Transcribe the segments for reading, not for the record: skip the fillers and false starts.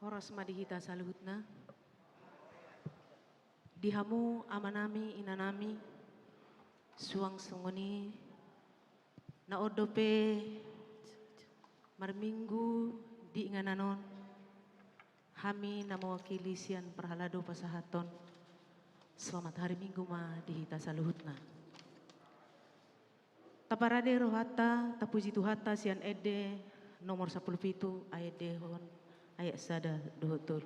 Horas madihita saluhutna. Dihamu amanami inanami suang sungoni na odope marminggu di ingananon hami na mewakili sian perhalado pasahaton. Selamat hari Minggu ma dihita saluhutna. Taparade rohata tapuji tuhata sian ede nomor 10 ayat dehon ayat sada dohotul.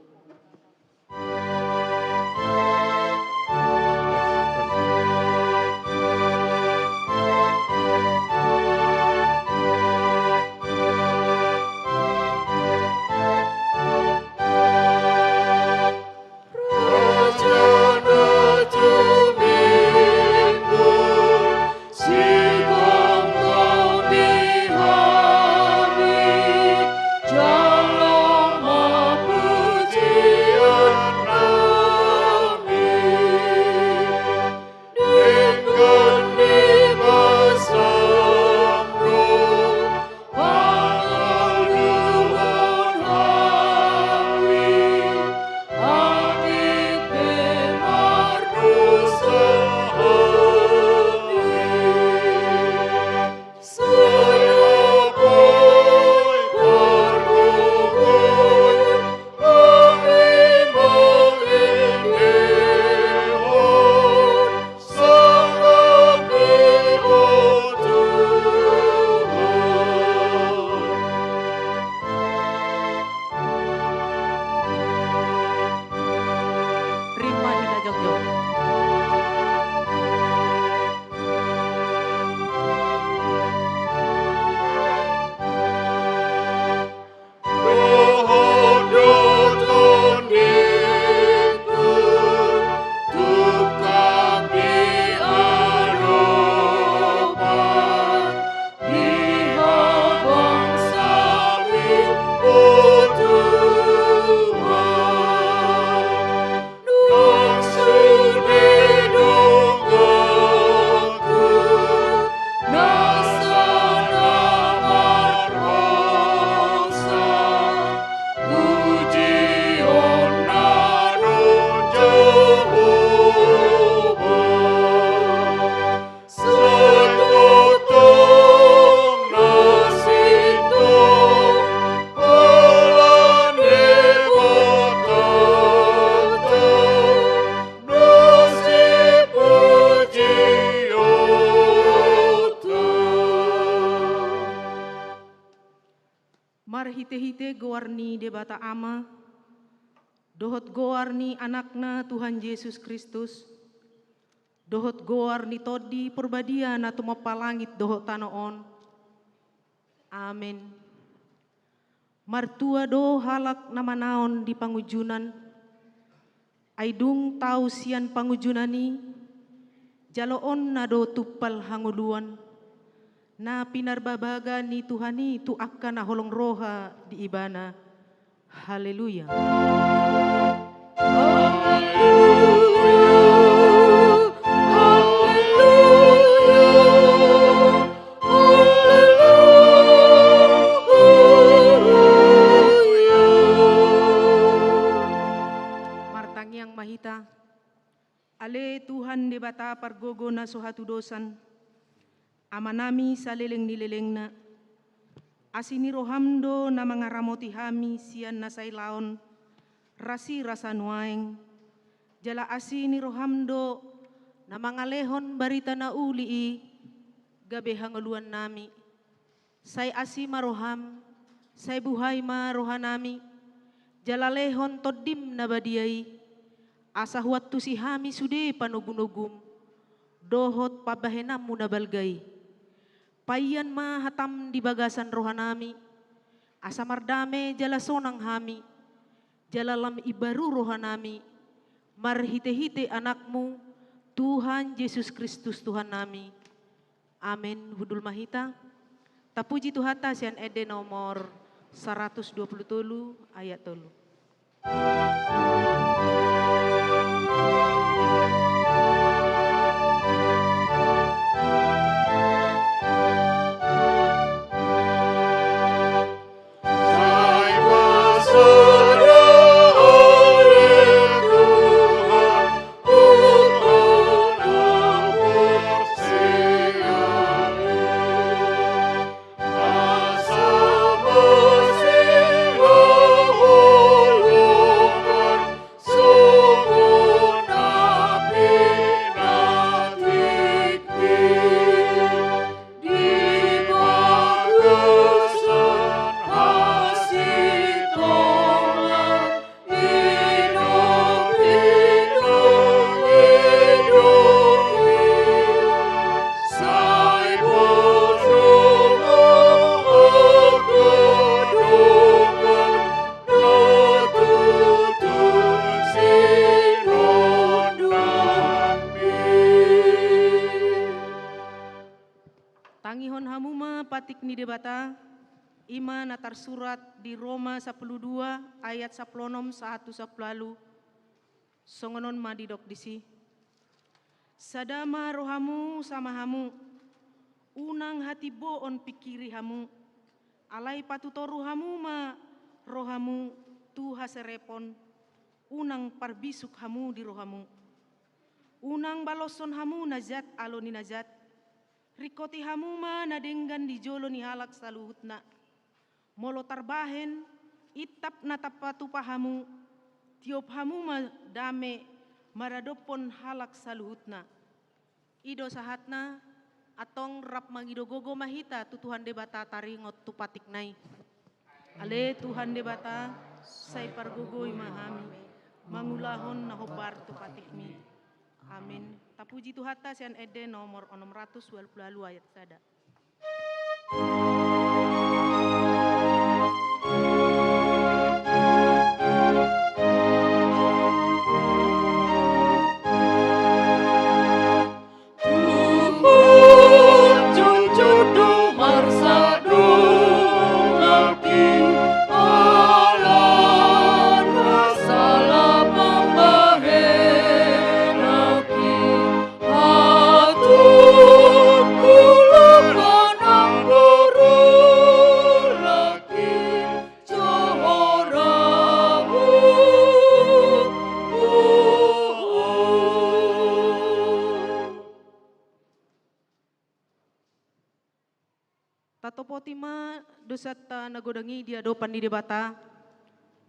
Hite-hite goarni debata ama, dohot goarni anakna Tuhan Yesus Kristus, dohot goarni todi perbadia na tumapalangit dohot tanoon. Amin. Martua do halak namanaon di pangujunan, aidung tau sian pangujunani, jaloon na do tupal hanguluan, na pinarbabaga ni Tuhani tu akan na holong roha di ibana. Haleluya. Martangyang mahita, ale Tuhan debata pargogo na suhatu dosan, amanami sa leleng na, asini rohamdo na mga ramoti hami siyan na saylaon, rasi rasa nuaeng, jala asini rohamdo na mga lehon barita na uli gabe hanguluan nami, say asi maroham, say buhay marohanami, jala lehon todim na badiay, asa huat tu si hami sude panugunugum, dohot pabahenam muna balgay. Payan mahatam di bagasan rohanami, asa mardame jala sonang hami, jala lam ibaru rohanami, marhite-hite anakmu, Tuhan Yesus Kristus Tuhan nami. Amin. Hudul mahita, tapuji tuhata sian ede nomor 120 ayat 3. Sai pasoro debata, ima natar surat di Roma 12 ayat 16 1 10 songonon madidok disi. Sadama rohamu sama hamu, unang hati boon pikiri hamu, alai patutoru hamu ma rohamu tu haserepon, unang parbisuk hamu di rohamu. Unang baloson hamu najat alo ni najat, rikoti hamu ma nadenggan di jolo ni halak saluhutna. Molo tarbahen, itap natapatu pahamu, tiop hamu ma dame maradopon halak saluhutna. Ido sahatna, atong rap mangido gogo mahita tu Tuhan debata taringot tu patik nai. Ale Tuhan debata, say pargogoi mahami, mangulahon na hobar tu patikmi. Amin. Tapuji Tuhata sian ede nomor 612 ayat sada. Tatopotima dosata nagodangi dia dopan di debata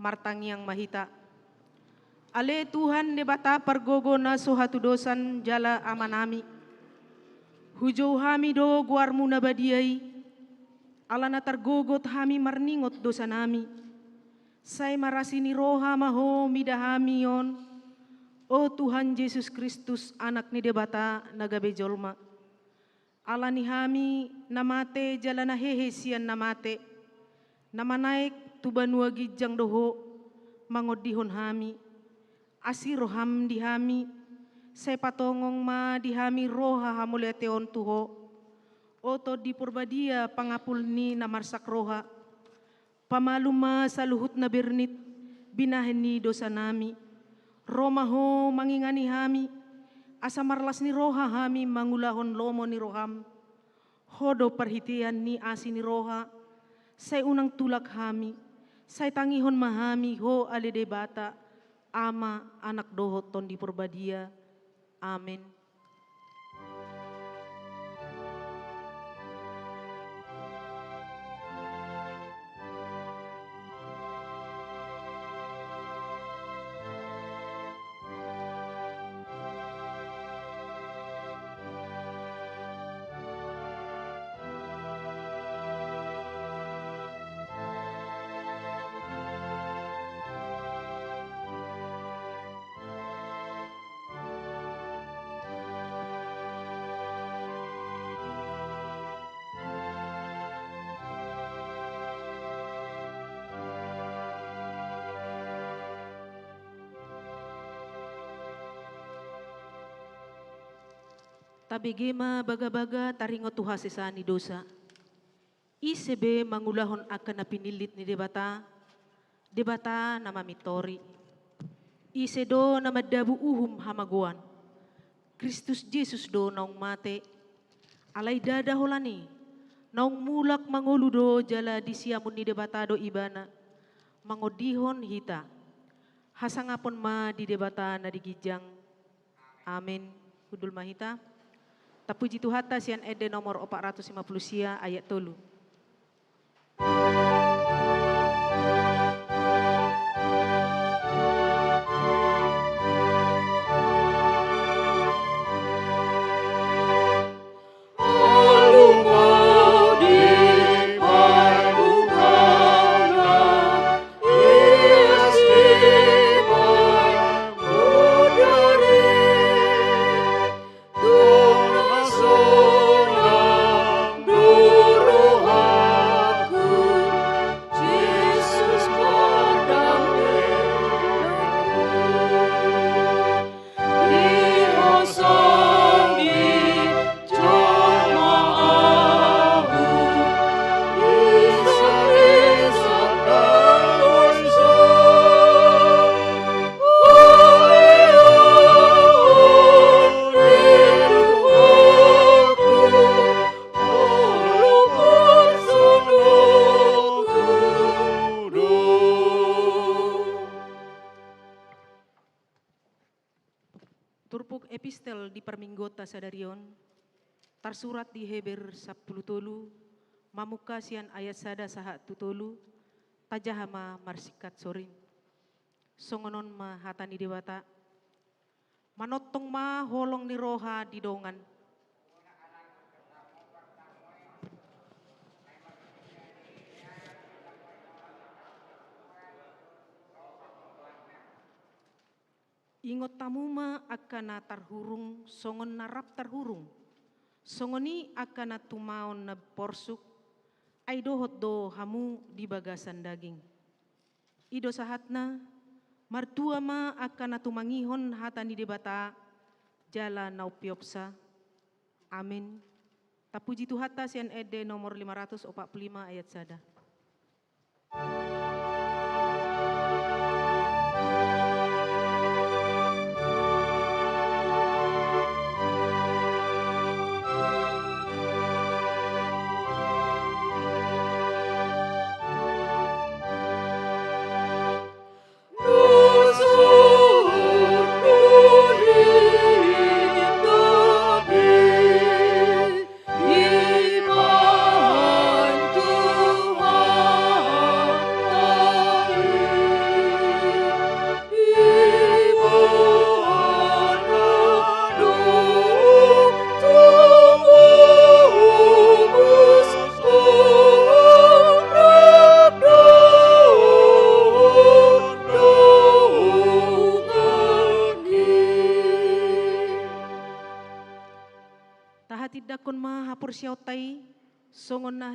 martang yang mahita. Ale Tuhan debata pargogo na sohatu dosan jala amanami. Hujau hami do guarmu nabadiai, alana targogot hami marningot dosa nami. Sai marasini roha maho midahami on, o Tuhan Yesus Kristus anak ni debata nagabe jolma. Alani hami namate jalana hehe sian namate, namanaik tubanua gijang doho mangodihon hami, asiroham dihami, saya patongong ma dihami roha hamuleteon tuho, oto di purbadia pangapul ni namarsak roha, pamaluma saluhut na bernit binahen ni dosa nami, romaho mangingani hami, asa marlas ni roha hami mangulahon lomo ni roham, hodo perhitian ni asi ni roha, say unang tulak hami, say tangihon mahami ho ale debata, ama anak dohot ton di purbadia, amin. Tabigema baga-baga taringot tuha sesani dosa. Isebe mangulahon akan na pinilit ni debata, debata nama mitori. Isedo nama dabu uhum hamaguan. Kristus Yesus do naung mate, alay dada holani, naung mulak mangoludo jala disiamun ni debata do ibana, mangodihon hita, hasangapon ma di debata na digijang. Amin. Hudul mahita. Tapuji Tuhata sian ede nomor 450 sia ayat 3. Roha epistel di perminggota sadarion, tersurat di Heber 10 tolu, mamuka sian ayat sada saha tutolu, tajahama marsikat sorin. Songonon ma hatani dewata, manotong ma holong ni roha di dongan. Ingot tamu ma akana tarhurung, songon narap tarhurung. Songoni akana tumaon na porsuk, ay dohot do hamu di bagasan daging. Ido sahatna, martua ma akana tumangihon hatani debata, jala naupiopsa. Amin. Tapuji Tuhata sian ede nomor 545 ayat sada. Dakon ma hapur siautai, songon na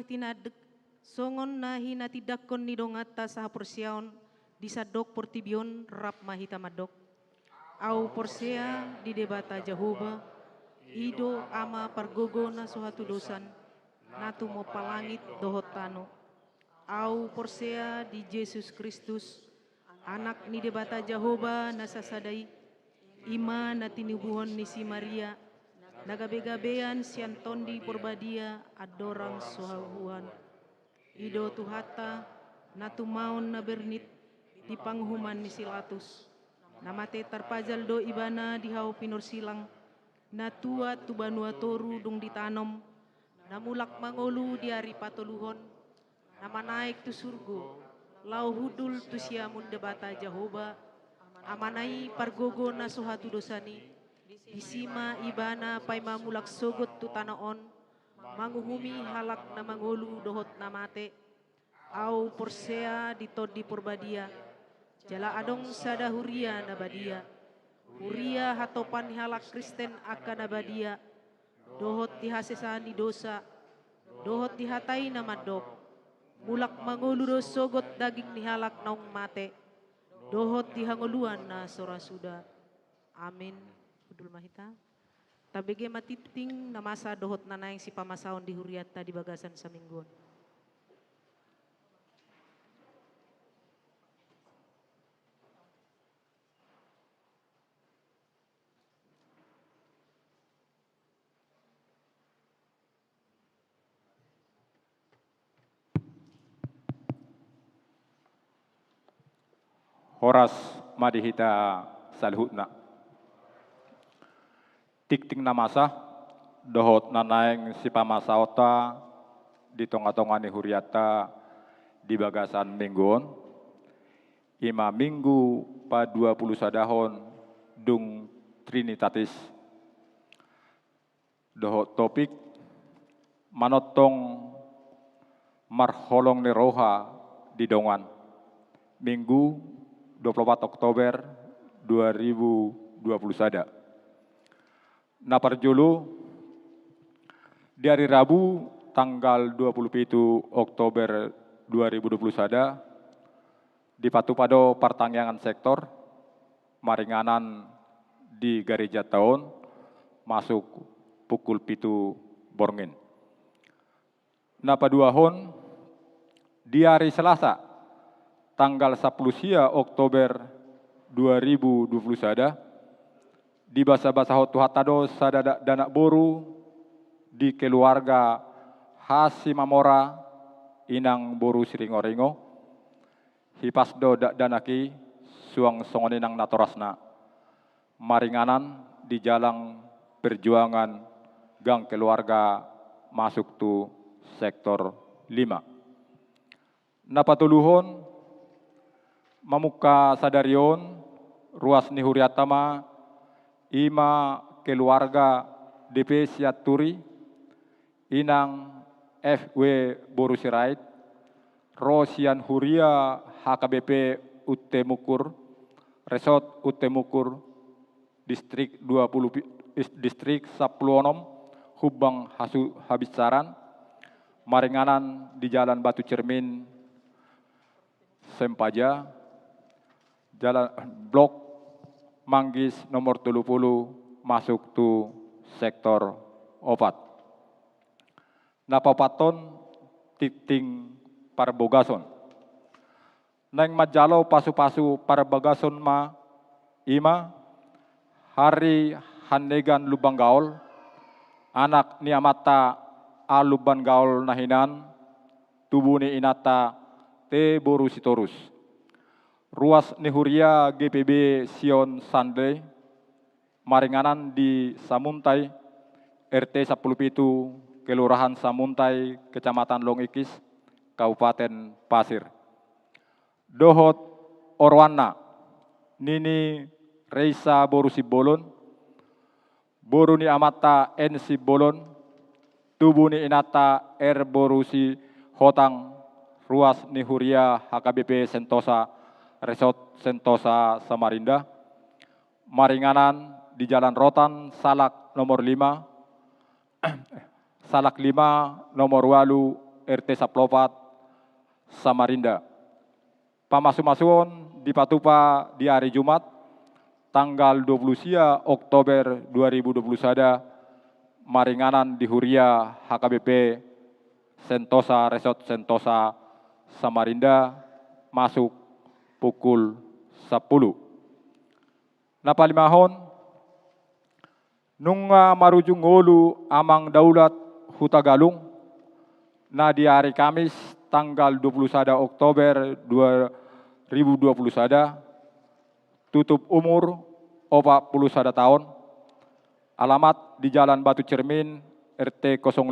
hina tidakon ni dongata sa hapur siaon, disadok portibion rap mahita madok. Au porsea di debata Jahoba, ido ama pargogo na suhatu dosan, natu mo palangit dohot tano. Au porsea di Yesus Kristus, anak ni debata Jahoba na sasadai, ima na tinubuhon ni si Maria, nagabe-gabean sian tondi porbadia adorang sohahuan. Ido Tuhata natumaon na bernit di panghuman ni Silatus. Namate tarpajal do ibana di hau pinur silang. Natua tu banua toru dung ditanom. Namulak mangolu di hari patoluhon. Nama naik tu surgo. Lau hudul tu siamun debata Jahoba. Amanai pargogo na sohatu dosani. Disima ibana pai mamulak sogot tu tanaon, manguhumi halak na mangolu dohot na mate, au porsea ditodi porbadia, jala adong sada huria na badia, huria hatopan halak Kristen akan nabadia, dohot dihasesani dosa, dohot dihatai na madok, mulak mangolu do sogot daging ni halak naung mate, dohot dihangoluan na sora suda. Amin. Kudul mahita. Tabege matipting na masa dohot na naing si pamasaon di huriata di bagasan sa mingguan. Horas madihita salhutna. Tikting namasa dohot nanaeng si pamasaota di tonga-tonga ni huriata di bagasan mingguon. Ima minggu pa 20 sadahon dung Trinitatis. Dohot topik manotong marholong ni roha di dongan. Minggu 24 Oktober 2020 sada. Na parjulu di hari Rabu tanggal 27 Oktober 2020 sada di Patupado Pertangyangan Sektor Maringanan di Gereja Tahun masuk pukul 7 Borngin. Na paduahon di hari Selasa tanggal 10 Oktober 2020 sada di basa-basa hotu hatado sada danak boru di keluarga Hasimamora inang boru siringo-ringo hipasdo danaki suang songoninang natorasna maringanan di jalan perjuangan gang keluarga masuk tu sektor 5. Napatuluhon mamuka sadarion ruas ni Huriatama ima keluarga DP Siaturi inang FW Borusirait Rosian Huria HKBP Utemukur Resort Utemukur Distrik 10 Hubang Habissaran Maringanan di Jalan Batu Cermin Sempaja Jalan Blok Manggis nomor 30 masuk tu sektor 4. Napapaton titing Parbogason. Nang majalo pasu-pasu Parbogason ma ima hari Hanegan Lubang Gaul anak ni amata Aluban Gaul nahinan tubuh ni inata te borusitorus. Ruas ni Huria GPB Sion Sandre Maringanan di Samuntai RT 10 Kelurahan Samuntai Kecamatan Longikis Kabupaten Pasir. Dohot Orwana Nini Reisa Borusi Bolon Boru ni amata NC Bolon tubuh ni inata R Borusi Hotang ruas ni Huria HKBP Sentosa Resort Sentosa Samarinda Maringanan di Jalan Rotan Salak nomor 5 Salak 5 nomor 8 RT 14 Samarinda. Pamasu-masuon di Patupa di hari Jumat tanggal 20 Oktober 2021 Maringanan di Huria HKBP Sentosa Resort Sentosa Samarinda masuk pukul 10. Napalimahon nunga marujung ngolu amang daulat Hutagalung na di hari Kamis tanggal 21 Oktober 2021 tutup umur 41 tahun alamat di Jalan Batu Cermin RT 05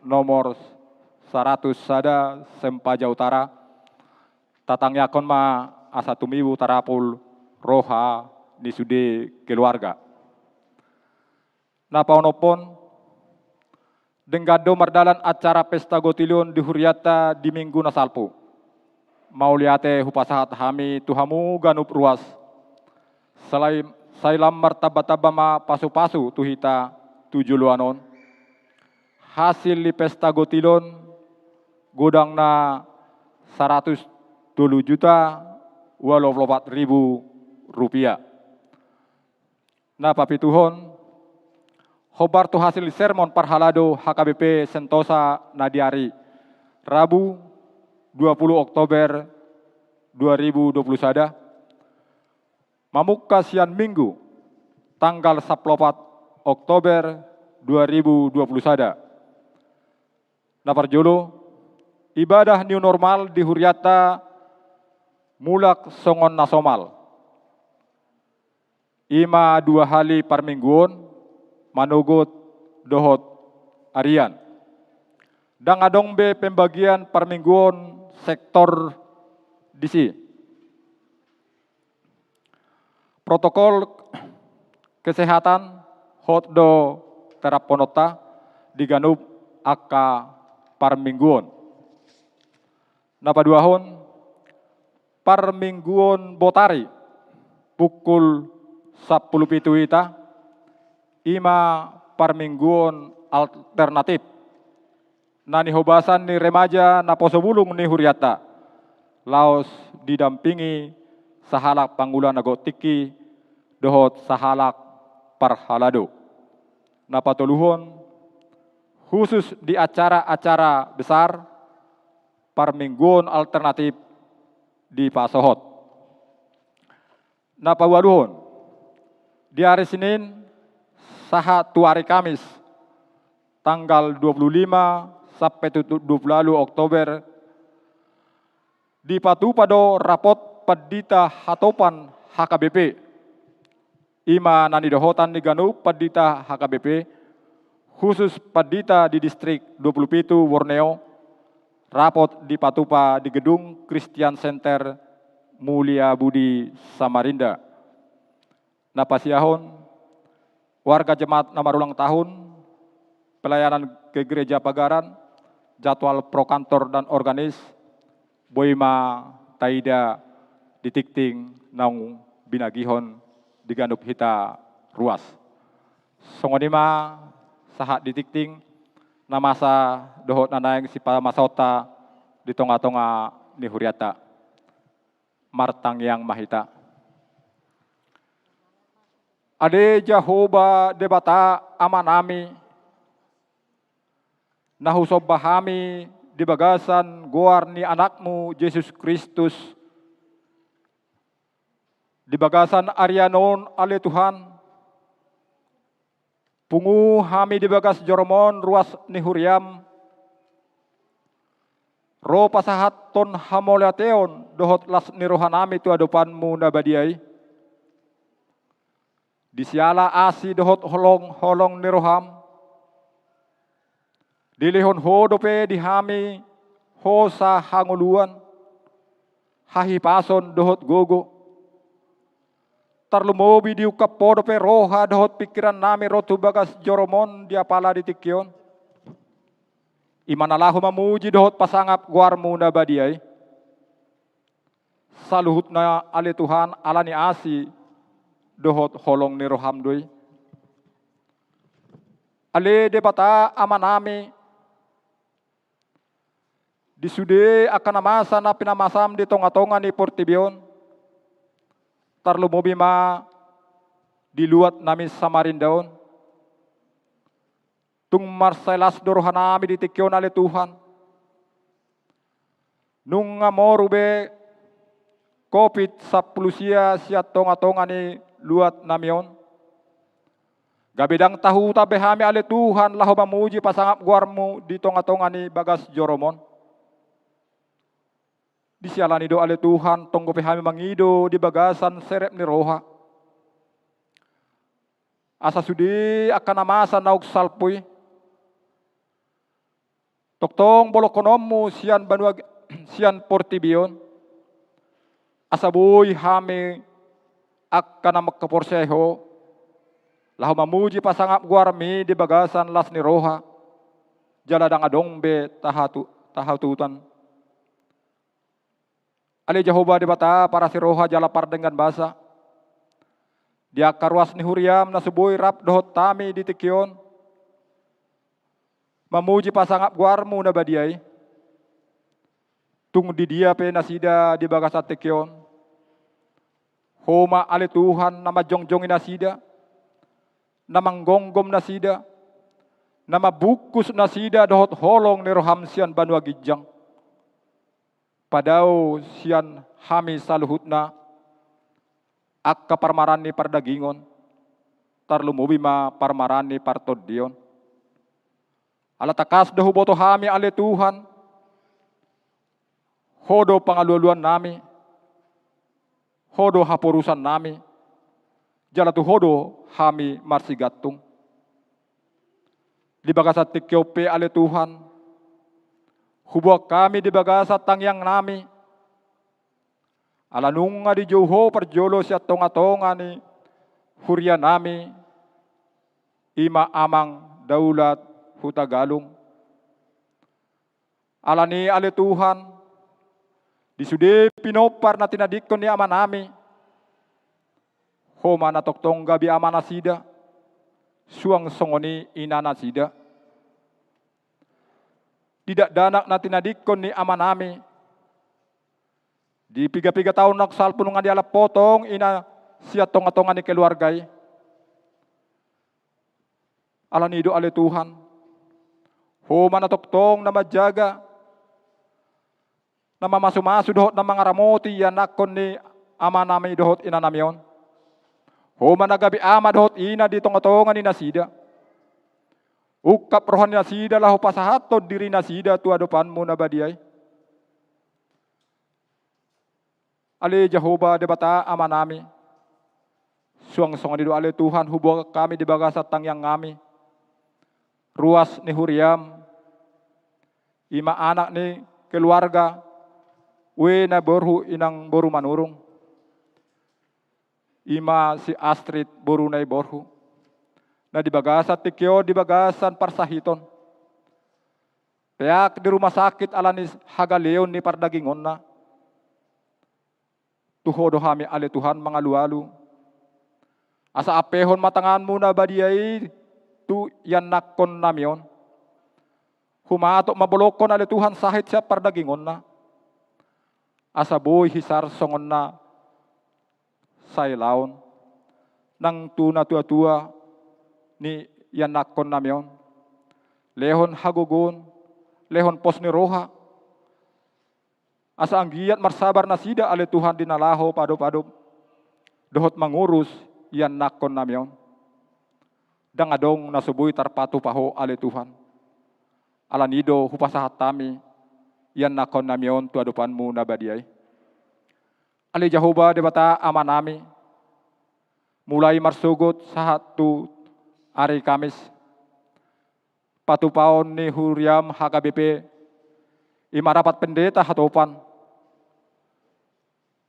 nomor 100 Sada Sempaja Utara tatang yakon ma asatumibu tarapul roha nisude keluarga. Napaonopon denggado mardalan acara pesta gotilion di Huriata di minggu nasalpo. Mauliate hupasahat hami tuhamu ganup ruas. Sailam martaba-taba ma pasu-pasu tuhita tujuluanon. Hasil di pesta gotilon godang na 100 juta walau 4.000 rupiah. Nah papituhon hobar tu hasil sermon parhalado HKBP Sentosa Nadiari Rabu 20 Oktober 2021 Mamuka sian Minggu tanggal 14 Oktober 2021 Naparjolo ibadah new normal di Huriata mulak songon nasomal ima 2 hari per mingguon manugut dohot arian. Dan adong be pembagian per mingguon sektor disi. Protokol kesehatan hotdo teraponota diganup aka par mingguon. Napaduahon par mingguon botari pukul 10 ita ima par mingguon alternatif nani hobasan ni remaja na posobulung ni Huriata laos didampingi sahalak panggulan agotiki dohot sahalak parhalado napatuluhon khusus di acara-acara besar par mingguon alternatif di pasohot napawaduhon di hari Senin saha tu hari Kamis tanggal 25 sampai 20 Oktober di Patupado rapot Padita Hatopan HKBP ima nanidohotan ni ganup padita HKBP, khusus padita di distrik 27 Borneo, rapot di Patupa di Gedung Christian Center Mulia Budi Samarinda. Napasiahon, warga jemaat nomor ulang tahun, pelayanan ke gereja Pagaran, jadwal prokantor dan organis, boima taida ditikting naung binagihon diganup hita ruas. Songonima sahat ditikting namasa dohot nanayang si pamasota di tonga-tonga ni huriata. Martang yang mahita. Ade Jehovah debata amanami nahusob bahami di bagasan goar ni anakmu Yesus Kristus di bagasan Arianon ale Tuhan pungu hami di bagas joromon ruas ni huriam ro pasahat ton hamolateon dohot las ni rohanami tu adopanmu nabadiai disiala asi dohot holong ni roham dilihon hodope dihami hosa hanguluan hahipason dohot gogo tarlumobi diukap podope roha dohot pikiran nami rotu bagas joromon dia pala ditikyon imanalahu mamuji dohot pasangap guarmu nabadiai saluhut na ale Tuhan alani asi dohot holong ni roham doi ale debata amanami disude akan namasa na pinamasam di tonga-tonga ni Portibion tarlumobi ma diluat nami Samarindaon tung marselas dorohanami ditikyon ale Tuhan nung morube COVID-19 siat tonga-tonga ni luat namion gabedang tahu tabehami ale Tuhan lahu mamuji pasangap guarmu di tonga-tonga ni bagas joromon disialani do ale Tuhan tonggo pehami mangido di bagasan serep ni roha asa sudi akan namasa nauk salpui toktong bolokonommu sian banua sian Portibion asa boy hami akan namak keporseho lahu mamuji pasangap guarmi di bagasan las ni roha jaladang adongbe tahatutan ale Jehovah debata para si roha jalapar dengan basa dia karuas ni huriam na suboy rap dohot tami di tikyon mamuji pasangap guarmu na badiai tung di dia pe nasida di bagasat tikyon homa ale Tuhan nama jongjongin nasida nama gonggom nasida nama bukus nasida dohot holong ni roham sian banua gijang padao sian hami saluhutna akka parmarani pardagingon tarlumubi ma parmarani partodion ala takas dahu boto hami ale Tuhan hodo pangalualuan nami hodo haporusan nami jalatu hodo hami marsigatung di bagasat tikyope ale Tuhan hubuak kami di bagasat tangyang nami alanunga di Joho perjolo siya tonga-tonga ni hurya nami ima amang daulat hutagalung alani ale Tuhan disude pinopar na tinadikon ni ama nami homa na toktong gabi ama nasida suang songoni ina nasida tidak danak na tinadikon ni ama nami di piga-piga tahun naksal punungan di ala potong ina siya tonga-tonga ni keluargay alanido ale Tuhan homa na toktong na madjaga na mamasu-masu dohot na mga ramoti yan nakon ni ama nami dohot ina namion homa na gabi ama dohot ina di tonga-tonga ni nasida ukap rohan nasida lahu pasahato diri nasida tu adopanmu na badiay ale Jehovah debata ama nami Suang-suang di doa ale Tuhan hubungan kami di bagasa tangyang kami. Ruas ni Huriam, ima anak ni keluarga, we na borhu inang boru manurung. Ima si Astrid boru na borhu. Na di bagasa tikyo di bagasan parsahiton. Peak di rumah sakit alanis hagaleon ni pardagingon na. Tuhodo kami ale Tuhan mangalu-alu. Asa apehon matangan muna badiyay tu yan nakon namion. Humatok mabolokon ale Tuhan sahit siya pardagingon na. Asa boy hisar songon na saylaon. Nang tuna tua-tua ni yan nakon namion. Lehon hagugun, lehon pos ni roha. Asa anggiat marsabar na sida ale Tuhan dinalaho pado-pado. Dohot mangurus yan nakon namion. Dangadong nasubuy tarpatu paho ale Tuhan. Alanido hupasahat tami yan nakon namion tuadupanmu na badiyay. Ale Jehovah debata ama nami. Mulai marsugot sa hatu ari Kamis. Patupaon ni Huriam HKBP. Imarapat pendeta hatopan.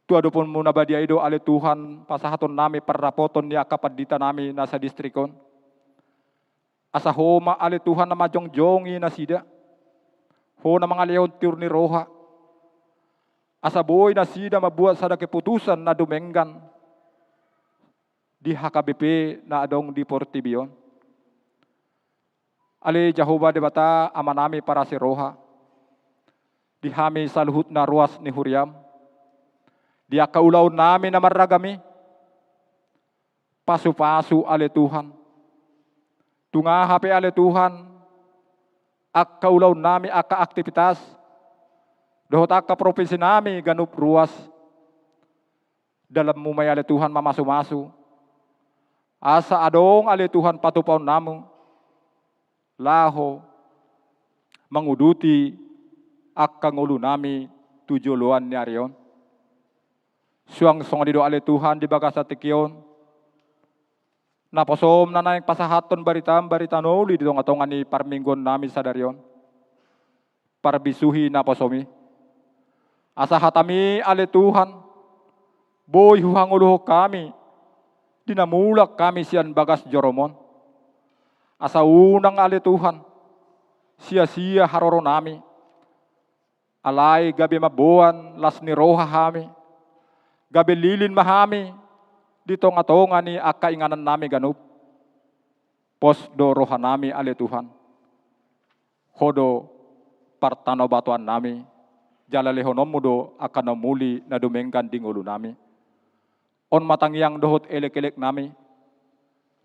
Tuadupon muna ba dia ido ale Tuhan pasahaton nami perrapoton ni akapadita nami nasa distrikon. Asa homa ale Tuhan na majong-jongi na sida. Ho na mga leon tiur ni roha. Asa boy na sida mabuat sada keputusan na dumenggan. Di HKBP na adong di Portibion. Ale Jehovah debata ama nami para si roha. Di hami sa luhut na ruas ni Huriam. Dia kaulaw namin na maragami. Pasu-pasu ale Tuhan. Tunga hape ale Tuhan. Ak kaulaw nami aka aktivitas. Dohot aka provinsi nami ganup ruas. Dalam mumay ale Tuhan mamasu-masu. Asa adong ale Tuhan patupaw namu. Laho. Manguduti. Ak kangulu nami tujuluan ni Arion. Suang song di doa ale Tuhan di bagasa tikyon. Naposom na naing pasahaton barita nuli di atongan ni parminggon nami sa daryon. Parbisuhi naposomi. Asa hatami ale Tuhan. Boy huhanguluho kami. Dinamulak kami siyan bagas joromon. Asa unang ale Tuhan. Sia-sia haroro nami. Alay gabi mabuan las ni roha hami. Gabi lilin mahami, dito nga tonga ni akainganan nami ganup. Pos do roha nami ale Tuhan. Hodo partano batuan nami. Jalalehonom mudo akan namuli na dumenggan ding ulo nami. On matangyang dohot elek-elek nami.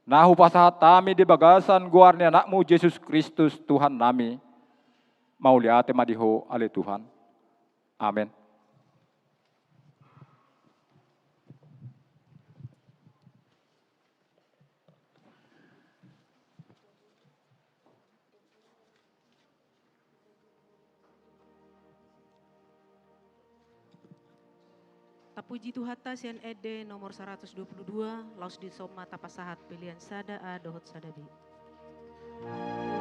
Nahu pasahat tami di bagasan guar ni anakmu Jesus Kristus Tuhan nami. Mauliate madiho ale Tuhan. Amen. Tapuji Tuhata sian ede nomor 122 laus di soma tapasahat pilihan sada a dohot sadabi. Oh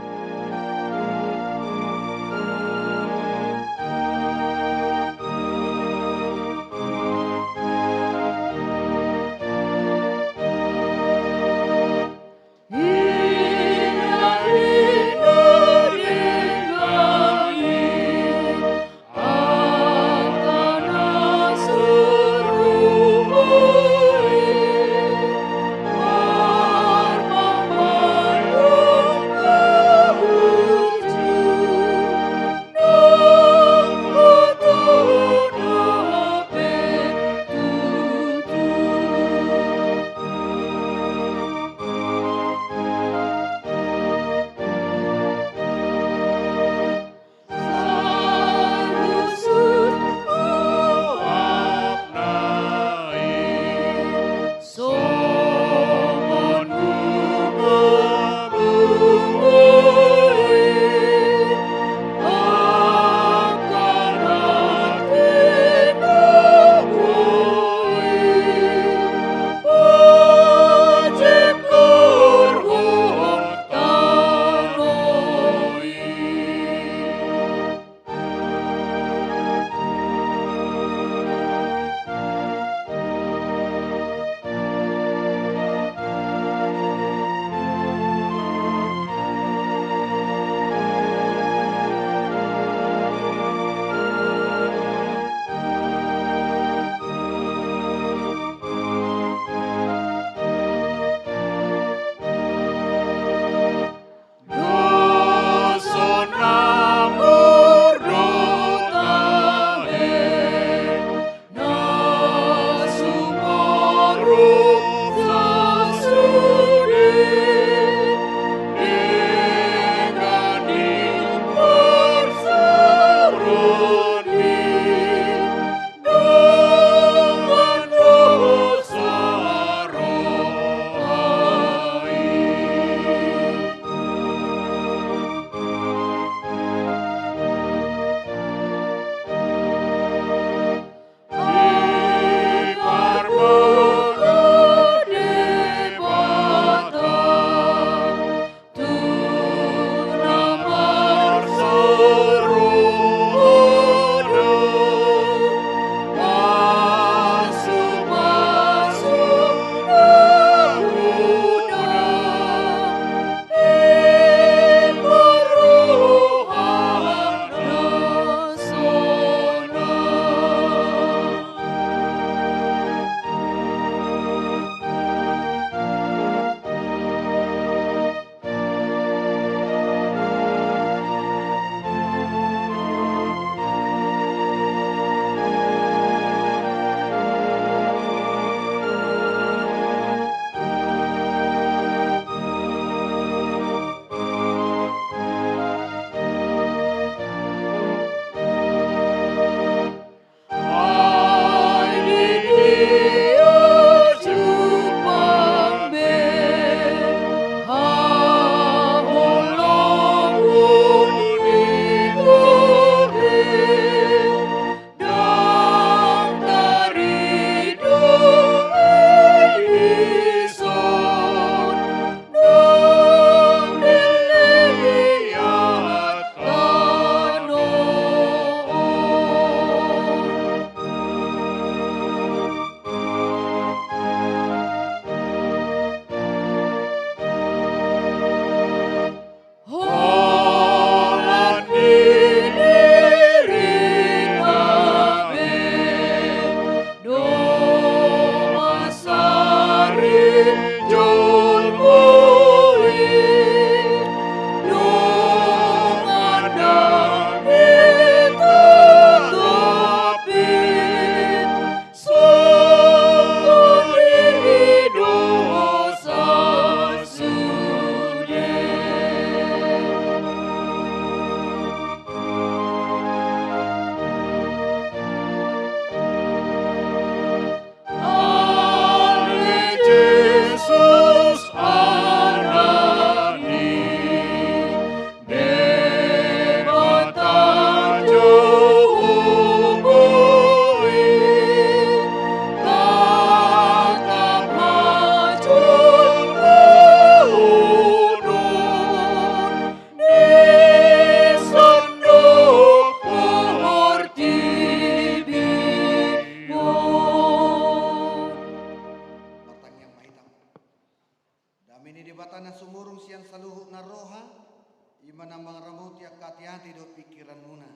manambang ramot ya hati-hati do pikiran muna.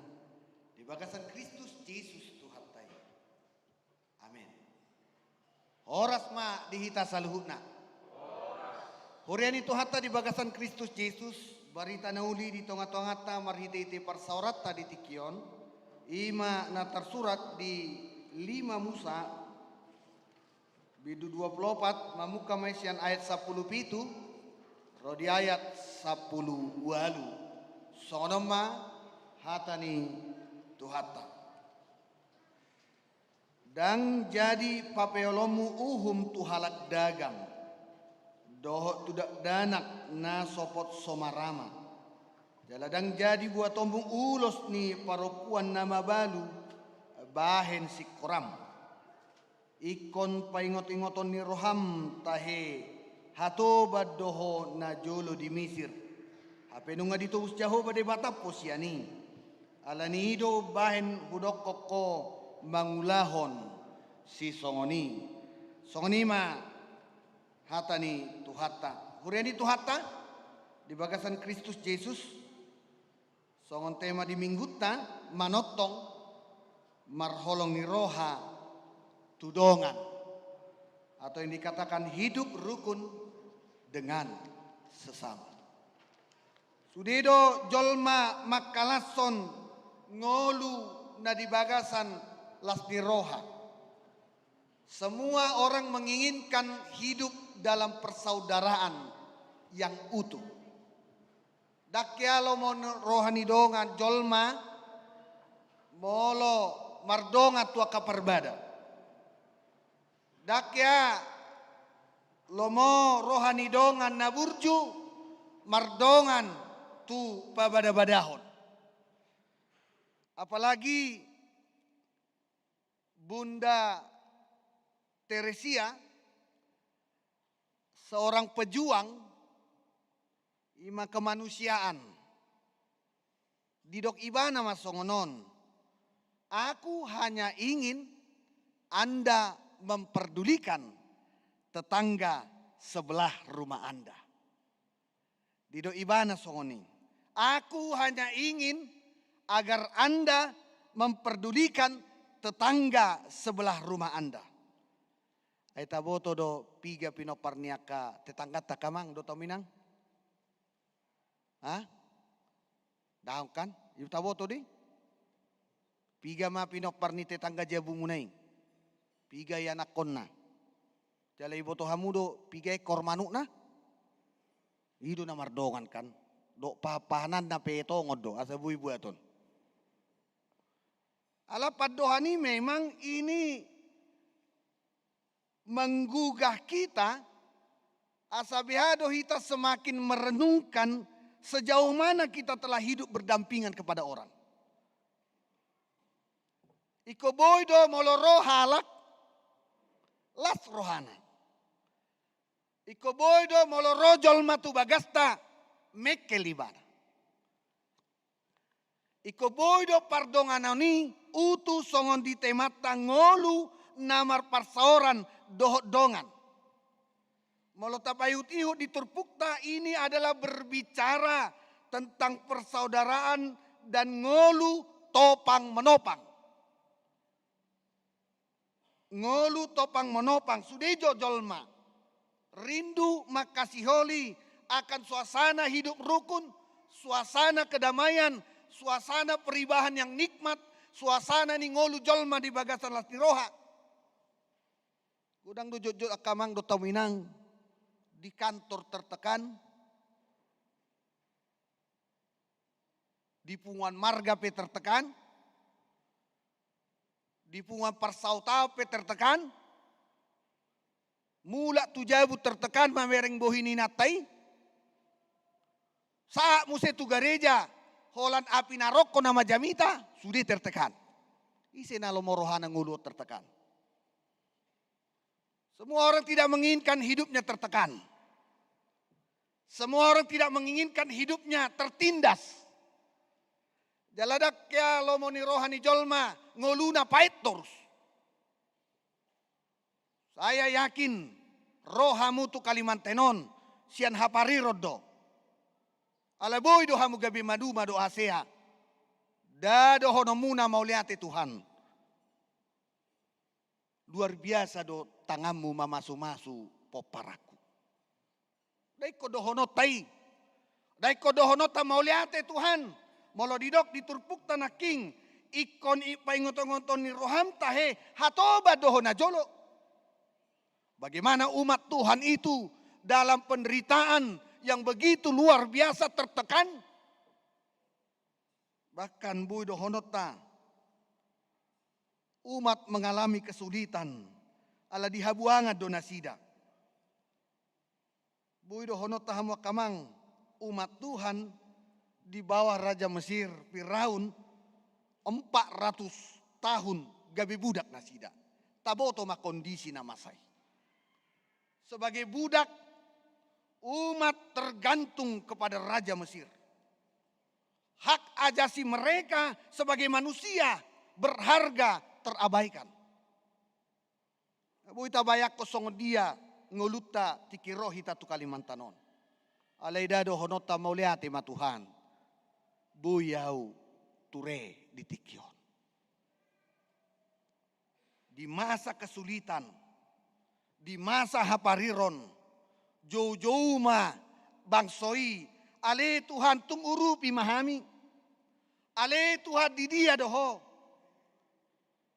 Di bagasan Kristus Yesus Tuhan tay. Amin. Horas ma dihita saluhutna. Horian itu hatta di bagasan Kristus Yesus. Barita nauli di tonga-tongata marhiti parsaurata di tikion. Ima na tersurat di 5 Musa. Bidu 24 mamuka maisian ayat 10 pitu. Rodi ayat 10 walu. Sonoma hatani tuhata. Dan jadi papeolomu uhum tuhalak dagang. Dohok tudak danak na sopot somarama. Jaladang jadi buat tombung ulos ni parokuan nama balu. Bahen si koram. Ikon paingot-ingoton ni roham tahe. Hato badoho na jolo di Misir. Hapenunga dito usjaho bade batapos yani. Alani ido bahen hudok koko mangulahon si songoni. Songoni ma hatani tuhata. Huriani tuhata di bagasan Kristus Yesus. Songon tema di mingguta manotong marholong ni roha tudongan. Atau yang dikatakan hidup rukun dengan sesama. Sudedo jolma makalason ngolu na di bagasan lasni roha. Semua orang menginginkan hidup dalam persaudaraan yang utuh. Dakyalo mo rohani dongan jolma molo mardonga tua kaperbada. Dakya lomo rohani dongan naburju mardongan tu pabada-badahon. Apalagi Bunda Teresia seorang pejuang ima kemanusiaan. Didok ibana masongonon. Aku hanya ingin Anda memperdulikan tetangga sebelah rumah Anda. Didok ibana songoni. Aku hanya ingin agar Anda memperdulikan tetangga sebelah rumah Anda. Aita boto do piga pinoparniaka tetangga takamang do tominang. Hah? Daun kan? Ibu tahu to di? Piga ma pinoparni tetangga jabu munai. Piga ya anak konna. Jala ibu to hamudo piga ekor manuk na. Ido na mardongan kan. Do papahanan na peto ngodo asa bui buaton. Ala padohani memang ini menggugah kita. Asabihado kita semakin merenungkan sejauh mana kita telah hidup berdampingan kepada orang. Iko boydo moloro halak las rohana. Iko boydo moloro jolma tu bagasta mekelibana. Iko boydo pardonganani utu songon di temata ngolu namar parsaoran dohot dongan. Molotapayut ihut di Turpukta ini adalah berbicara tentang persaudaraan dan ngolu topang menopang. Ngolu topang menopang sudejo jolma. Rindu makasiholi akan suasana hidup rukun, suasana kedamaian, suasana peribahan yang nikmat, suasana ni ngolu jolma di bagasan lasni roha. Gudang do jojot akamang do taminang. Di kantor tertekan, di punguan marga pe tertekan, di punguan parsauta pe tertekan, mula tujabu tertekan mamereng bohini natai, saat muse tu gereja, holan api naroko nama jamita, sudah tertekan. Isi nalo morohana ngulu tertekan. Semua orang tidak menginginkan hidupnya tertekan. Semua orang tidak menginginkan hidupnya tertindas. Jaladak ya lomoni rohani jolma ngoluna pait terus. Saya yakin rohamu tu Kalimantenon sian hapari rodo. Ala boy do hamu gabi madu madu asea. Dado hono muna mauliate Tuhan. Luar biasa do tanganmu mamasu-masu poparaku. Dai ko do hono tai. Dai ko do hono ta mauliate Tuhan. Molo didok diturpuk tanah king. Ikon ipai ngoton-ngoton ni roham tahe. Hatoba do hona jolo. Bagaimana umat Tuhan itu dalam penderitaan yang begitu luar biasa tertekan. Bahkan buido honota umat mengalami kesulitan ala dihabuanga donasida. Buido honota hamu kamang umat Tuhan di bawah Raja Mesir Firaun 400 tahun gabi budak nasida. Taboto ma kondisi namasai. Sebagai budak umat tergantung kepada Raja Mesir. Hak ajasi mereka sebagai manusia berharga terabaikan. Buita bayak kosong dia nguluta tikirohi tatu Kalimantanon. Alaidado honota mauliate ma Tuhan. Buyau ture di tikion. Di masa kesulitan, di masa hapariron, jauh-jauh ma bangsoi, ale Tuhan tung urupi mahami. Ale Tuhan di dia doho.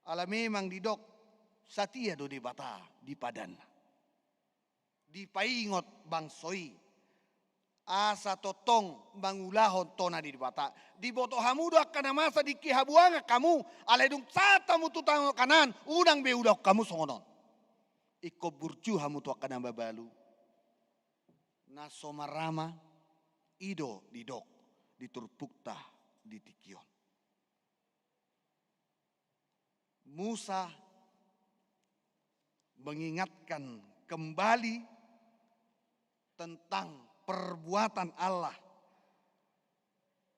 Ala memang didok satia do di bata di padan. Di paingot bangsoi. Asa totong bangulahon tona di bata. Di boto hamudo akana masa di kihabuanga kamu. Ale dung sata mutu tango kanan. Udang be udah kamu songonon. Iko burju hamu tu akana babalu. Nasomarama ido didok diturpukta di tikion. Musa mengingatkan kembali tentang perbuatan Allah.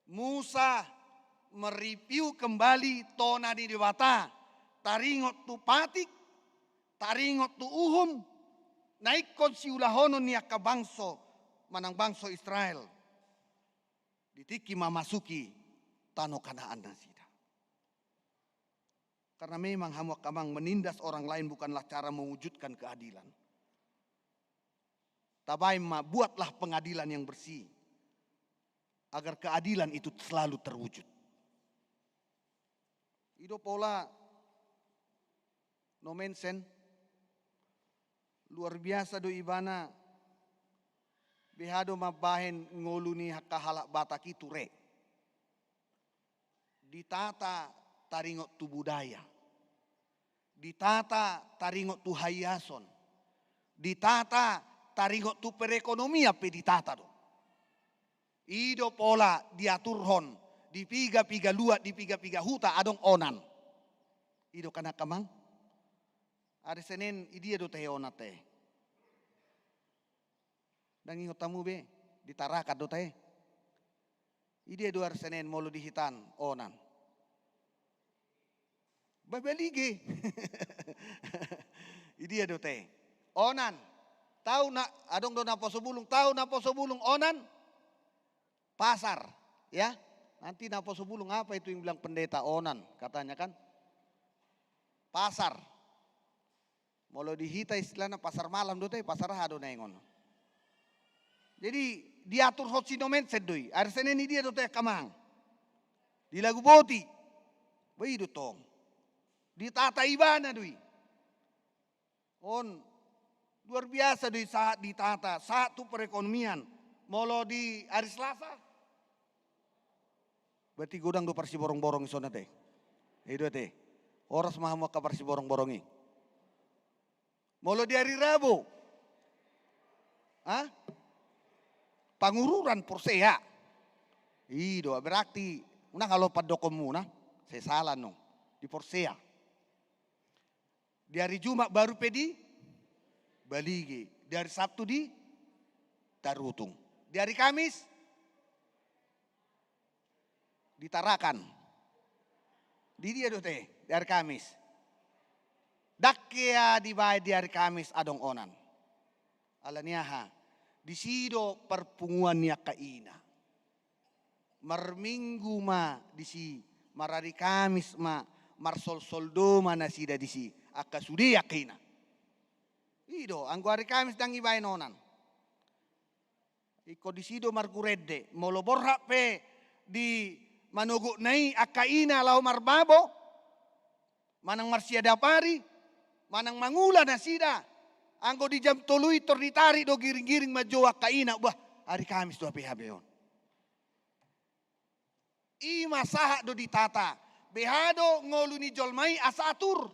Musa mereview kembali tona di dewata. Taringot tu patik, taringot tu uhum, naikon si ulahonon niya kabangso, manang bangso Israel. Ditiki mamasuki tano Kanaan nasida. Karena memang hamu kamang menindas orang lain bukanlah cara mewujudkan keadilan. Tabai ma buatlah pengadilan yang bersih. Agar keadilan itu selalu terwujud. Ido pola no mensen. Luar biasa do ibana. Behado mabahen ngoluni kahalak batak itu re. Ditata taringot tu budaya. Ditata taringot tu hayason. Ditata taringot tu perekonomia pe ditata do. Ido pola diaturhon. Di piga-piga luat, di piga-piga huta adong onan. Ido kana kamang. Ada Senin idia do teh onate. Dan ingot tamu be ditarakat do teh. Idia do hari Senin molo dihitan onan. Babelige. Idia do teh. Onan. Tahu nak adong do napo sobulung, tahu napo sobulung onan? Pasar, ya. Nanti napo sobulung apa itu yang bilang pendeta onan, katanya kan? Pasar. Molo dihita istilahnya pasar malam do teh, pasar hado nengon. Jadi diatur hotsinomen sedoi. Arsene ni dia do teh kamang. Di lagu boti. Bayi do tong. Ditata ibana doi. On luar biasa doi saat ditata, satu perekonomian. Molo di hari Selasa. Berarti godang do parsi borong-borong isona teh. Itu teh. Oras mahamu ka parsi borong-borongi. Molo di hari Rabu. Hah? Pangururan Porsea. Ido berarti una kalau padokom muna, saya salah no. Di Porsea. Di hari Jumat baru pedi Baligi. Di hari Sabtu di Tarutung. Di hari Kamis ditarakan. Di dia do teh, di hari Kamis. Dakya dibayar di hari Kamis adong onan. Alaniaha. Di sido perpunguan niya kaina. marminggu ma disi, marari Kamis ma, marsol soldo mana sida disi, akka sudi yakina. Ido, anggo hari Kamis dang ibai nonan. Iko disido marguredde, molo borhak pe di manugu nai akaina lau marbabo, manang marsiada pari, manang mangula nasida. Anggo di jam tolui ditari do giring-giring majo akaina, wah hari Kamis do PHB on. Ima saha do ditata, behado ngoluni jolmai asa atur.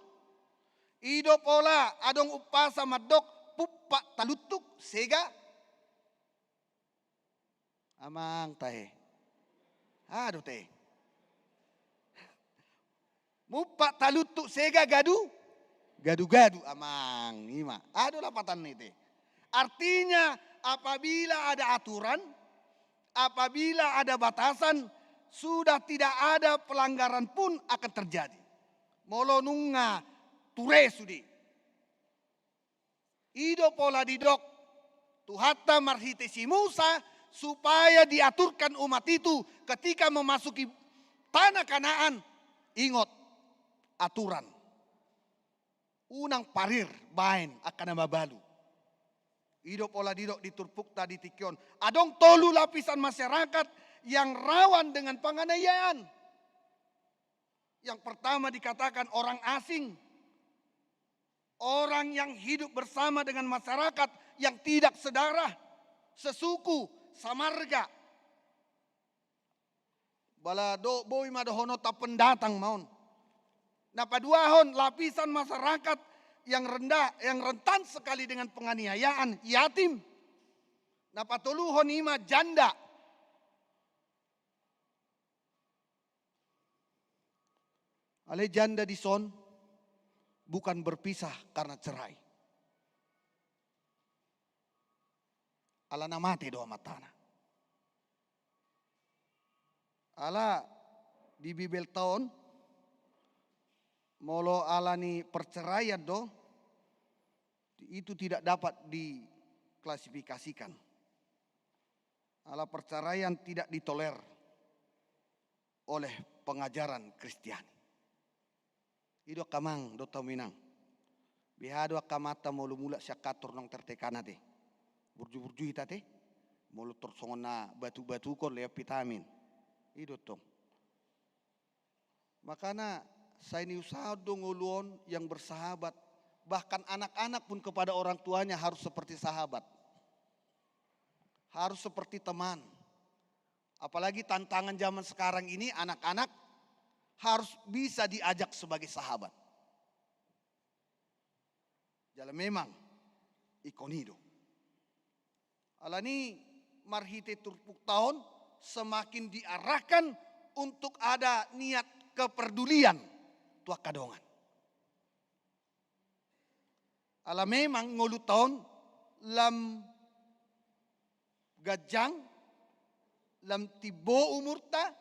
Ido pola adong upasa madok puppa talutuk sega. Amang tahe. Aduh teh. Mupa talutuk sega gadu. Gadu-gadu amang ima. Aduh lapatan nih teh. Artinya apabila ada aturan, apabila ada batasan, sudah tidak ada pelanggaran pun akan terjadi. Molo nunga ture sudi. Ido pola didok. Tuhata marhite si Musa supaya diaturkan umat itu ketika memasuki tanah Kanaan. Ingat aturan. Unang parir bain akan nama balu. Ido pola didok diturpuk tadi tikion. Adong tolu lapisan masyarakat yang rawan dengan penganiayaan. Yang pertama dikatakan orang asing. Orang yang hidup bersama dengan masyarakat yang tidak sedarah, sesuku, samarga. Balado boy madohono ta pendatang maun. Nah paduahon lapisan masyarakat yang rendah, yang rentan sekali dengan penganiayaan, yatim. Nah patuluhon ima janda. Ale janda di son bukan berpisah karena cerai. Ala namate doa matana. Ala di Bibel tahun molo ala ni perceraian do itu tidak dapat diklasifikasikan. Ala perceraian tidak ditoler oleh pengajaran Kristiani. Ido kamang do taminang. Bihado akamata molo mula syakatur nang tertekana te. Burju-burju hita te. Molo torsongon na batu-batu kon lea vitamin. Ido tong. Makana saya ini usaha dong uluon yang bersahabat. Bahkan anak-anak pun kepada orang tuanya harus seperti sahabat. Harus seperti teman. Apalagi tantangan zaman sekarang ini anak-anak harus bisa diajak sebagai sahabat. Jalan memang ikonido. Alani marhite turpuk tahun semakin diarahkan untuk ada niat kepedulian tua kadongan. Ala memang ngolu tahun lam gajang lam tibo umurta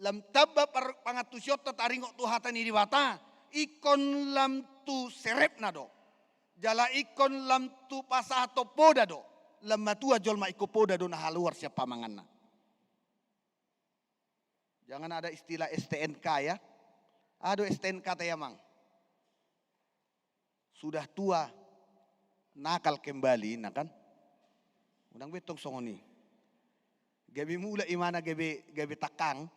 lam tabba pangatusyot taringok tuhatan iriwata ikon lam tu serep nado jala ikon lam tu pasato poda do lam matua jolma iko poda do na haluar siapa manganna. Jangan ada istilah STNK ya. Aduh STNK tayamang. Sudah tua nakal kembali nah kan. Udang betong songoni. Gabi mula imana gabi takang.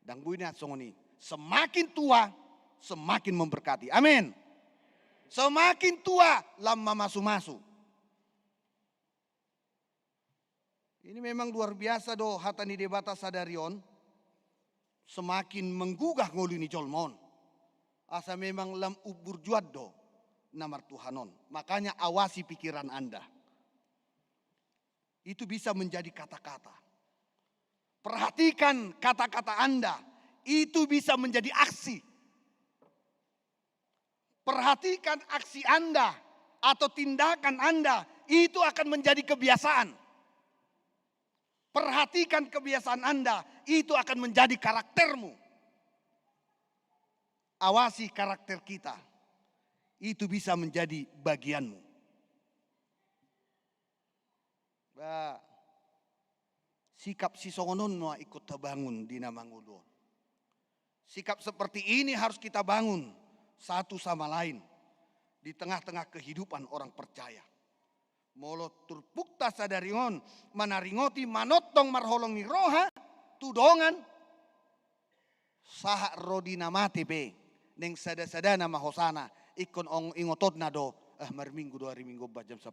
Dan buina songoni. Semakin tua semakin memberkati. Amin. Semakin tua lama masu-masu. Ini memang luar biasa do hatani debata sadarion. Semakin menggugah ngoluni jolmon. Asa memang lam ubur juad do namar Tuhanon. Makanya awasi pikiran Anda. Itu bisa menjadi kata-kata. Perhatikan kata-kata Anda. Itu bisa menjadi aksi. Perhatikan aksi Anda atau tindakan Anda. Itu akan menjadi kebiasaan. Perhatikan kebiasaan Anda, itu akan menjadi karaktermu. Awasi karakter kita, itu bisa menjadi bagianmu. Sikap si songonon no ikut terbangun di nama ngulon. Sikap seperti ini harus kita bangun satu sama lain di tengah-tengah kehidupan orang percaya. Molo turpukta sadaringon manaringoti manotong marholong ni roha tudongan sahak rodina mati be neng sada-sada nama hosana ikon ong ingotot nado marminggu 2 hari minggu jam 10.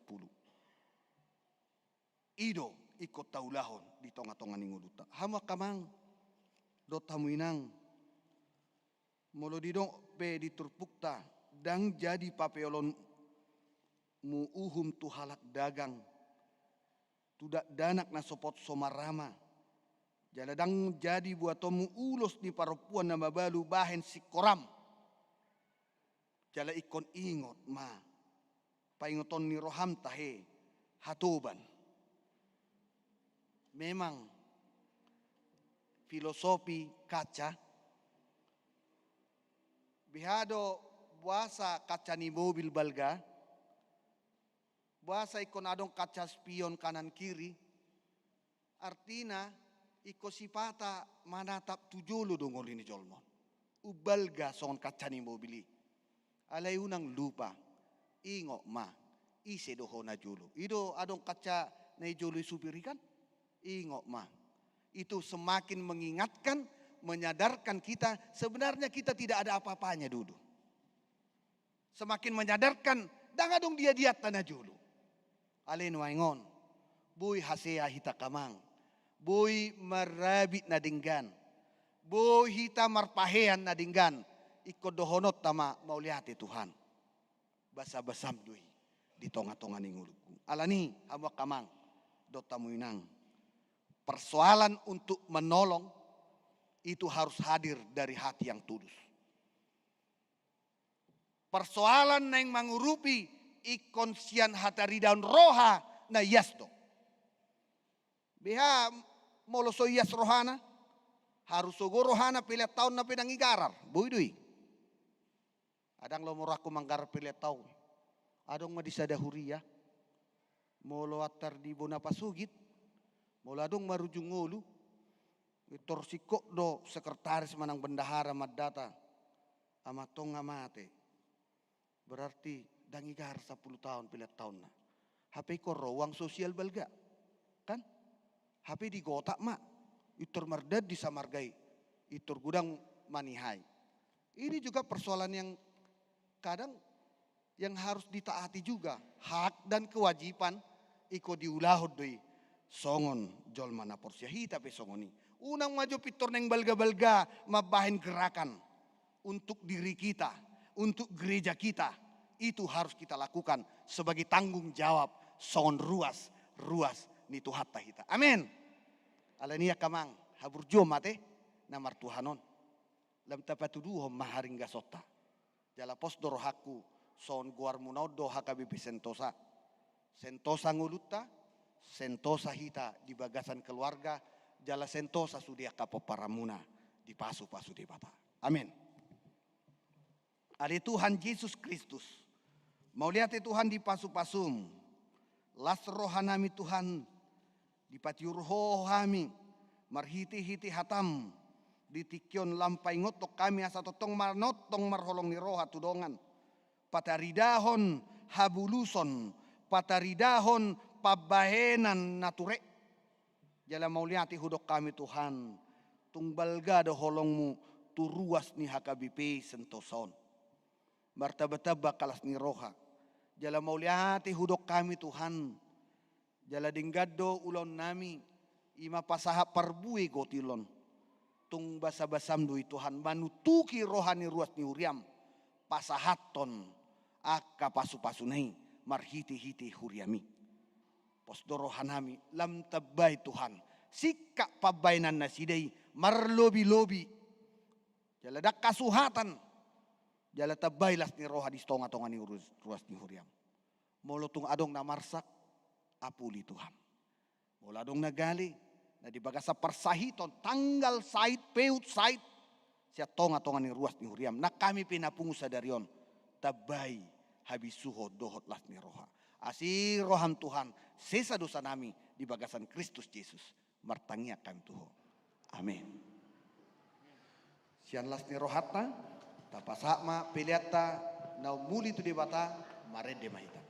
Ido ikut taulahon di tonga-tonga ninguluta. Hama kamang dot hamuinang molo didong pe di turpukta dang jadi papeolon mu uhum tu halak dagang tudak danak na sopot somarama jaladang jadi buat tomu ulos ni parupuan na mabalu bahen si koram jala ikon ingot ma paingoton ni roham tahe hatuban. Memang filosofi kaca bihado buasa kaca ni mobil balga buasa ikon adong kaca spion kanan kiri artina iko sipata manatap tujulu dongol ini jolmon ubalga son kaca ni mobili alay unang lupa ingo ma ise doho na julu ido adong kaca na julu supirikan ingo ma itu semakin mengingatkan menyadarkan kita sebenarnya kita tidak ada apa-apanya dulu semakin menyadarkan dangadong dia tanah julu alin waingon boy hasea hita kamang boy marabit na dinggan boy hita marpahean na dinggan ikod dohonot tama mauliati Tuhan basa-basam dui di tonga-tonga ninguluku alani hama kamang dot tamuinang persoalan untuk menolong itu harus hadir dari hati yang tulus persoalan yang mengurupi ikon sian hatari daun roha na yasdo. Biha moloso yas rohana harus sogo rohana pilih tahun na pinang igarar. Buidui. Adang lo moraku manggar pilih tahun. Adong madisa dahuria. Molo atar di bona pasugit. Molo adong marujung ngulu. Itor sikok do sekretaris manang bendahara madata. Amatong amate. Berarti dangigar 10 tahun pilih tahun na. HP ko ruang sosial balga. Kan? HP di gotak mak. Itur merdad di samargai. Itur gudang manihai. Ini juga persoalan yang kadang yang harus ditaati juga. Hak dan kewajiban iko diulahod doi. Songon jol mana porsyahi tapi songoni. Unang maju pitur neng balga-balga mabahin gerakan. Untuk diri kita. Untuk gereja kita. Itu harus kita lakukan sebagai tanggung jawab songon ruas ni Tuhan tahita. Amin. Alania kamang habur jo mate namar Tuhanon. Lam tapatuduhom maharing gasota. Jala pos dorohaku son guar munodo hakabipi sentosa. Sentosa nguluta, sentosa hita di bagasan keluarga, jala sentosa sudia kapoparamuna di pasu-pasu di bata. Amin. Ada Tuhan Yesus Kristus. Mau lihat Tuhan di pasu-pasum. Las rohanami Tuhan. Di patiurho kami. Marhiti-hiti hatam. Di tikyon lampai ngotok kami asa totong marnotong marholong ni roha tudongan. Pataridahon habuluson. Pataridahon pabahenan nature. Jala mau lihat hudok kami Tuhan. Tungbalga do holongmu. Turuas ni hakabipe sentoson. Martaba-taba kalas ni roha. Jala mauliati hudok kami Tuhan. Jala dinggado ulon nami. Ima pasahap parbui gotilon. Tung basa-basam dui Tuhan. Manutuki rohani ruas ni huriam. Pasahaton. Aka pasu-pasunai. Marhiti-hiti huriami. Posdo rohanami. Lam tabay Tuhan. Sika pabainan nasidai. Marlobi-lobi. Jala dak kasuhatan. Jala tabailas ni roha di stonga-tonga ni ruas ni huriam. Molotung adong na marsak, apuli Tuhan. Molo adong nagali, na di bagasa persahiton, tanggal sait, peut sait, siya tonga-tonga ni ruas ni huriam. Na kami pinapungu sa darion, tabay habisuho dohot las ni roha. Asi roham Tuhan, sesa dosa nami di bagasan Kristus Yesus. martangiakan Tuhan. Amin. Sian lasni rohatna, tapasakma pilihatta, nau muli tu debata, marede mahita.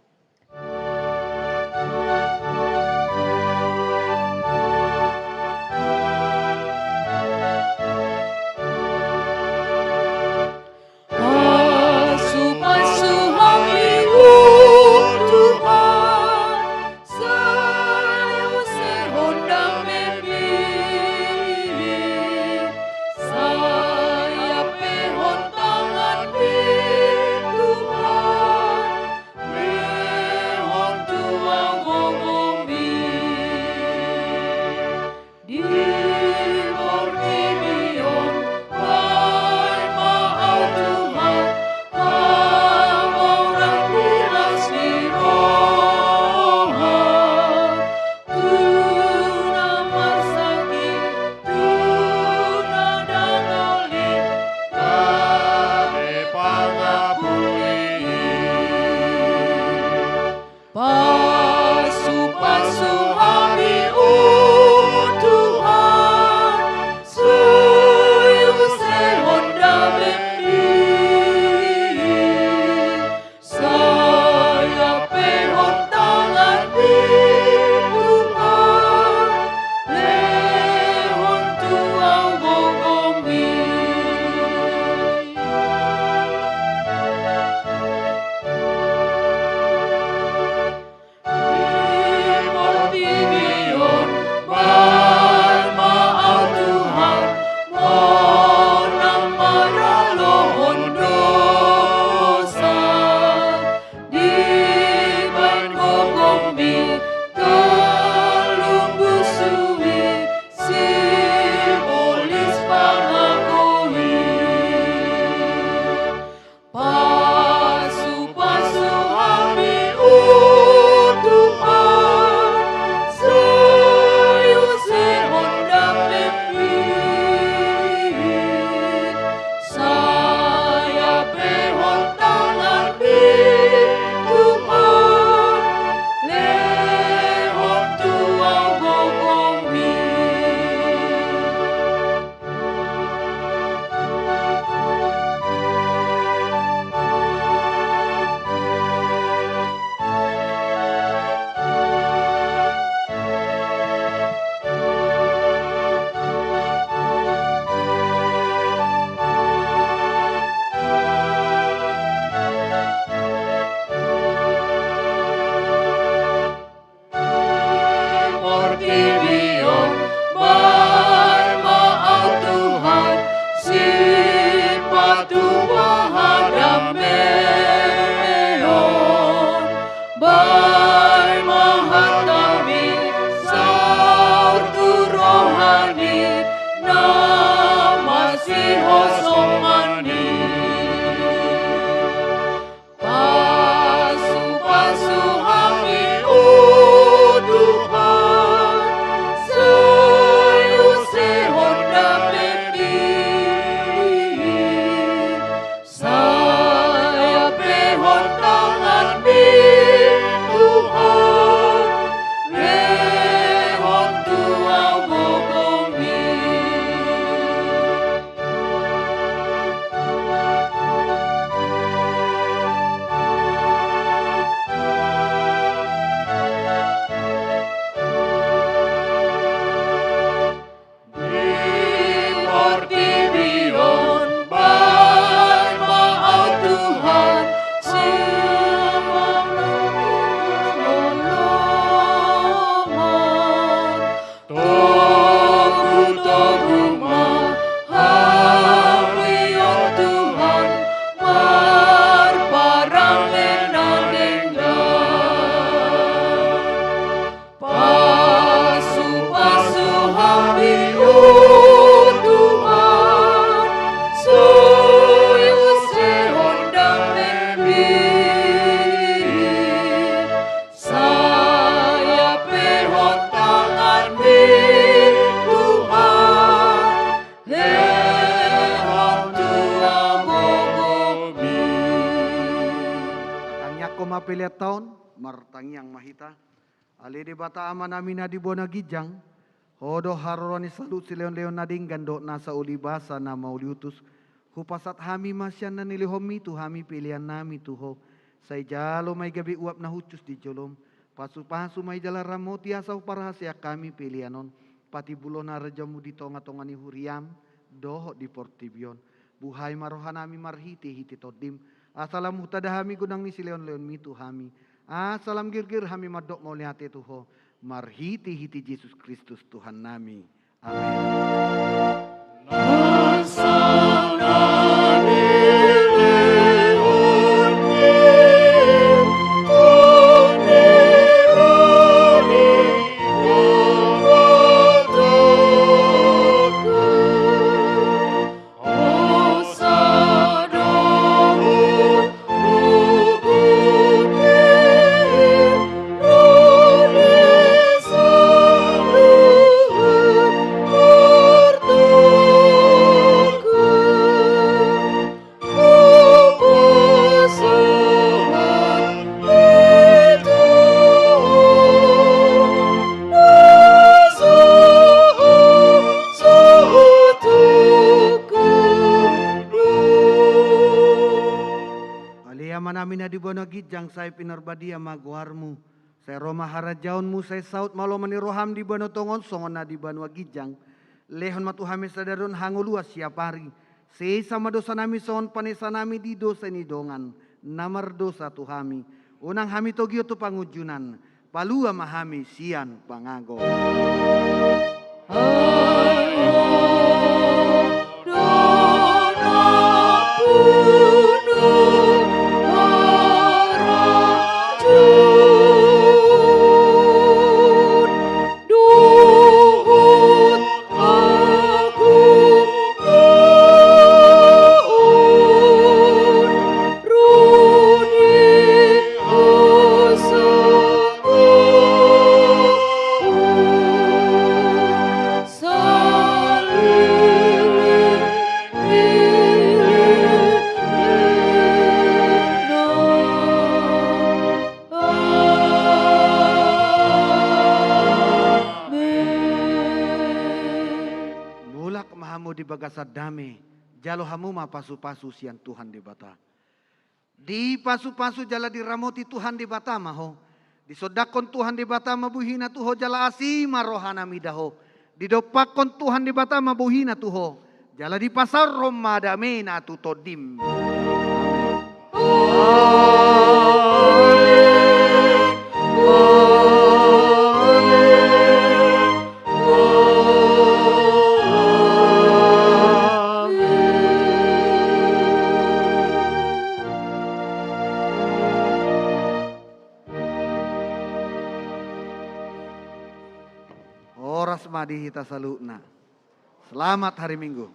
Mapelia taon martangiang mahita ale de bata amanamina di bona gijang Odo haroroni salut si leon-leon nading gandok nasa ulibasa na mauliutus. Hupasat hami masyan na nilihomi tu hami pilihan nami tuho. Say jalo may gabi uap na hucus di jolom. Pasu-pasu may jala ramoti asaw parahasya kami pilihanon. Pati bulo na rajamu di tonga-tonga ni huriam. Doho di portibion. Buhay marohanami marhiti hiti todim. Asalam hutadahami gunang ni si leon-leon mitu hami. Asalam girgir hami madok mau lihati tuho. Marhiti hiti Yesus Kristus Tuhan nami. Amin. Namin na di bonagid jang say pinarbadia maguarmu. Say Roma harajaunmu say saut malo maniroham di banotongon songon na di banwa gijang. Lehon matuhami sadarun hanguluas siapari. Say sama dosa nami songon panesa nami di dosa ni dongan. Namar dosa tuhami. Unang hami togyo tu pangujunan. Palua mahami sian pangago. Dame jalo hamuma pasu-pasu sian Tuhan di bata. Di pasu-pasu jala diramoti Tuhan di bata maho. Di sodakon Tuhan di bata mabuhina tuho jala asima rohana midaho. Di dopakon Tuhan di bata mabuhina tuho. Jala di pasar romadame na tutodim. Oras madi hita saluna. Selamat hari Minggu.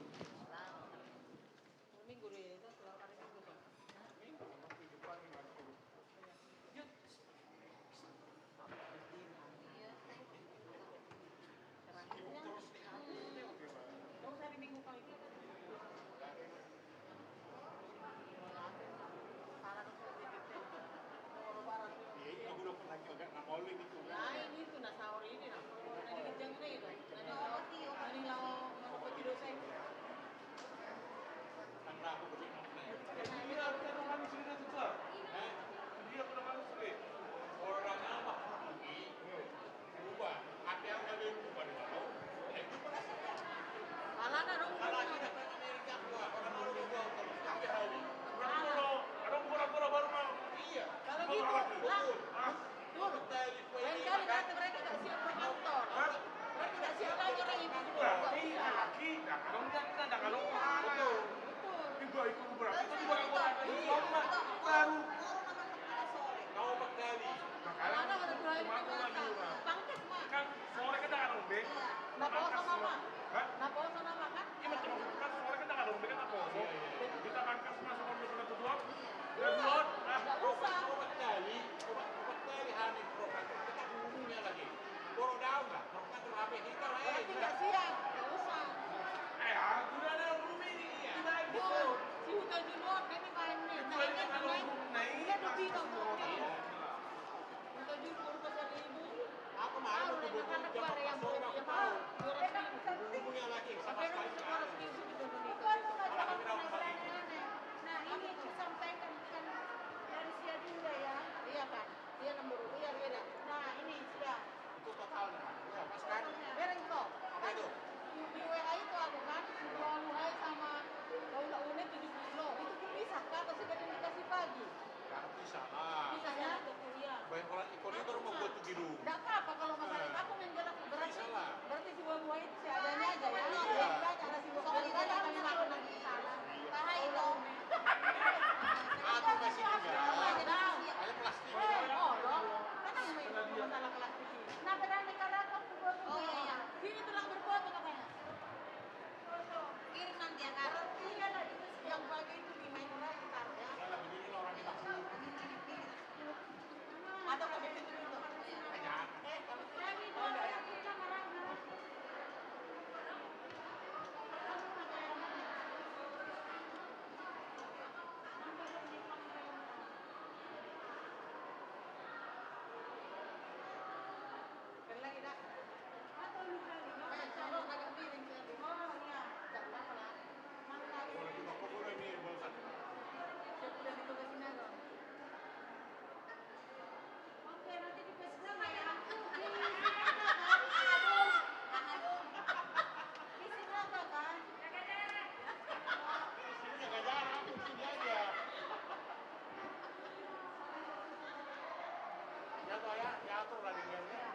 Banyak orang ikon itu orang mau buat tuh gitu. Enggak apa-apa kalau masalah itu aku main galak. Berarti si buah-buah itu seadanya aja ya. Iya. Ada si buah-buah itu ada kami makan lagi salah. Tahan itu. Aku kasih juga. Ada plastik. Oh, dong. Kan yang main masalah plastik ini. Nah, berani kalau aku buat. Oh iya. Sini tulang berfoto katanya. Kirim nanti ya, Kak. Iya lah, itu yang bagai itu di main lagi taruh ya. Atau ke bibit dulu. Kalau lagi dong, kita marah. Lagi dah. Atau lupa lagi. Kalau agak piring sekali. Oh iya, tak apa lah. Mana lagi? Siapa udah ditugasin aku? Oke, nanti di Facebook ya. Di Sinaga kan? Jaga jarak, sini aja. Ya toh ya, diatur lah dengan